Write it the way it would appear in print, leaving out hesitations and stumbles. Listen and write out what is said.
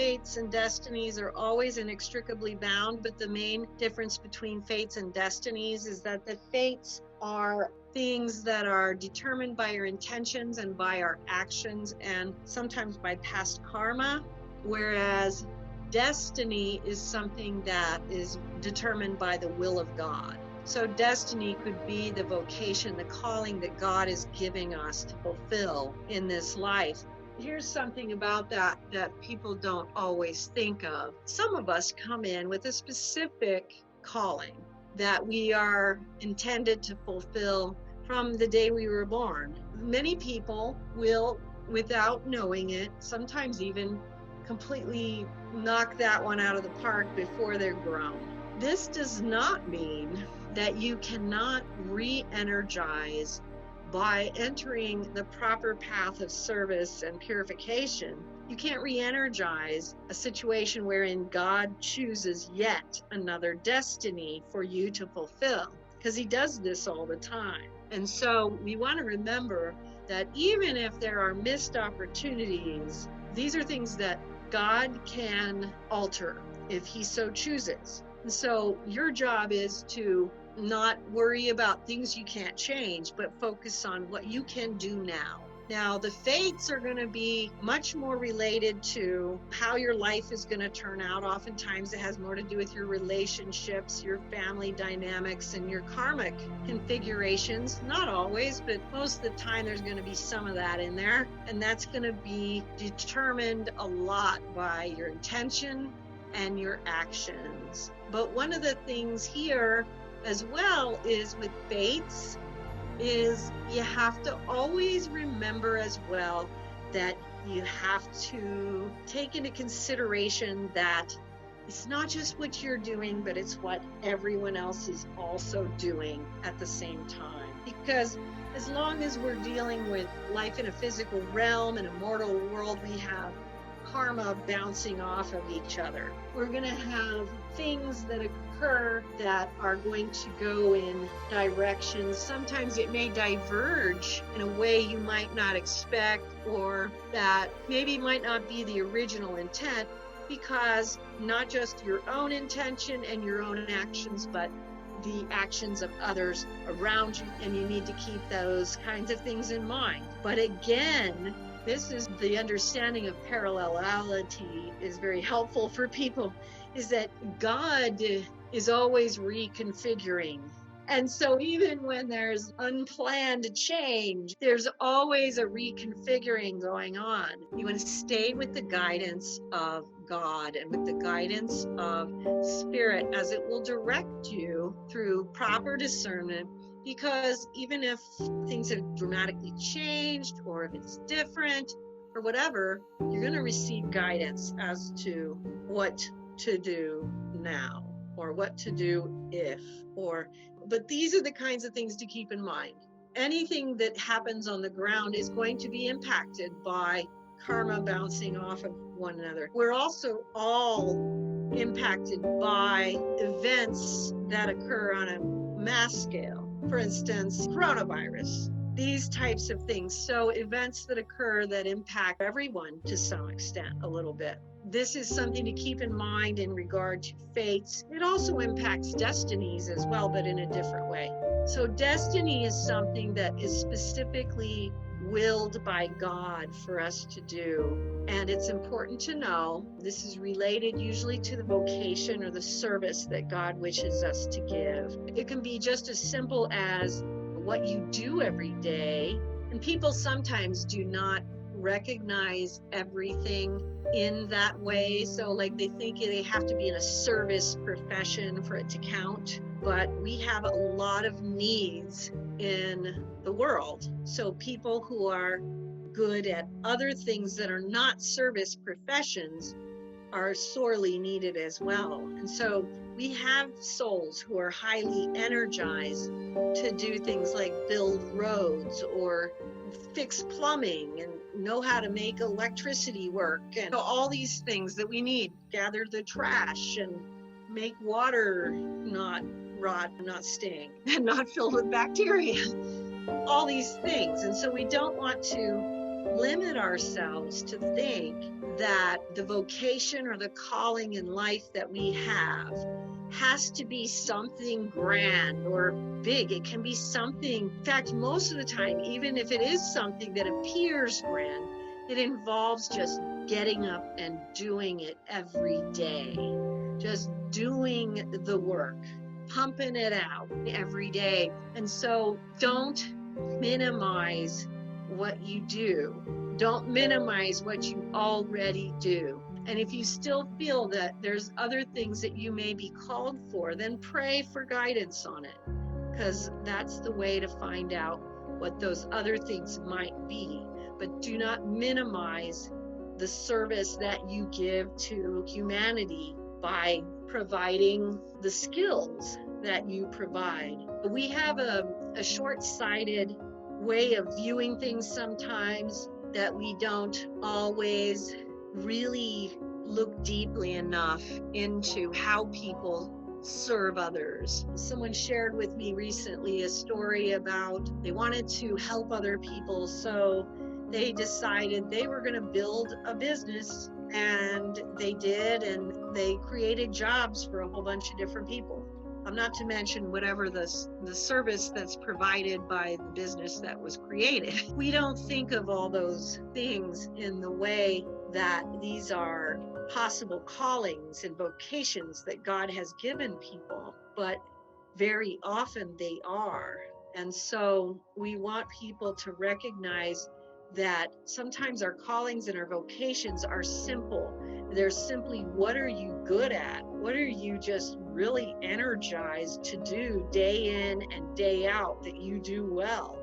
fates and destinies are always inextricably bound, but the main difference between fates and destinies is that the fates are things that are determined by our intentions and by our actions and sometimes by past karma, whereas destiny is something that is determined by the will of God. So destiny could be the vocation, the calling that God is giving us to fulfill in this life. Here's something about that people don't always think of. Some of us come in with a specific calling that we are intended to fulfill from the day we were born. Many people will, without knowing it, sometimes even completely knock that one out of the park before they're grown. This does not mean that you cannot re-energize by entering the proper path of service and purification. You can't re-energize a situation wherein God chooses yet another destiny for you to fulfill, because he does this all the time. And so we want to remember that even if there are missed opportunities, these are things that God can alter if he so chooses. And so your job is to not worry about things you can't change, but focus on what you can do now. Now, the fates are going to be much more related to how your life is going to turn out. Oftentimes, it has more to do with your relationships, your family dynamics, and your karmic configurations. Not always, but most of the time, there's going to be some of that in there. And that's going to be determined a lot by your intention and your actions. But one of the things here as well is with fates is you have to always remember as well that you have to take into consideration that it's not just what you're doing, but it's what everyone else is also doing at the same time. Because as long as we're dealing with life in a physical realm, in a mortal world, we have karma bouncing off of each other. We're going to have things that occur that are going to go in directions. Sometimes it may diverge in a way you might not expect, or that maybe might not be the original intent, because not just your own intention and your own actions, but the actions of others around you, and you need to keep those kinds of things in mind. But again, this is the understanding of parallelity is very helpful for people, is that God is always reconfiguring. And so even when there's unplanned change, there's always a reconfiguring going on. You want to stay with the guidance of God and with the guidance of Spirit, as it will direct you through proper discernment. Because even if things have dramatically changed, or if it's different or whatever, you're going to receive guidance as to what to do now, or what to do if, but these are the kinds of things to keep in mind. Anything that happens on the ground is going to be impacted by karma bouncing off of one another. We're also all impacted by events that occur on a mass scale. For instance, coronavirus, these types of things. So events that occur that impact everyone to some extent a little bit. This is something to keep in mind in regard to fates. It also impacts destinies as well, but in a different way. So destiny is something that is specifically willed by God for us to do. And it's important to know this is related usually to the vocation or the service that God wishes us to give. It can be just as simple as what you do every day. And people sometimes do not recognize everything in that way. So like they think they have to be in a service profession for it to count. But we have a lot of needs in the world. So people who are good at other things that are not service professions are sorely needed as well. And so we have souls who are highly energized to do things like build roads or fix plumbing and know how to make electricity work and all these things that we need. Gather the trash and make water not rot, not stink, and not filled with bacteria. All these things. And so we don't want to limit ourselves to think that the vocation or the calling in life that we have has to be something grand or big. It can be something, in fact, most of the time, even if it is something that appears grand, it involves just getting up and doing it every day, just doing the work, pumping it out every day. And so don't minimize what you do. Don't minimize what you already do. And if you still feel that there's other things that you may be called for, then pray for guidance on it, because that's the way to find out what those other things might be. But do not minimize the service that you give to humanity by providing the skills that you provide. We have a short-sighted way of viewing things sometimes, that we don't always really look deeply enough into how people serve others. Someone shared with me recently a story about they wanted to help other people, so they decided they were going to build a business, and they did, and they created jobs for a whole bunch of different people. Not to mention whatever the service that's provided by the business that was created. We don't think of all those things in the way that these are possible callings and vocations that God has given people, but very often they are. And so we want people to recognize that sometimes our callings and our vocations are simple. They're simply, what are you good at? What are you just really energized to do day in and day out that you do well?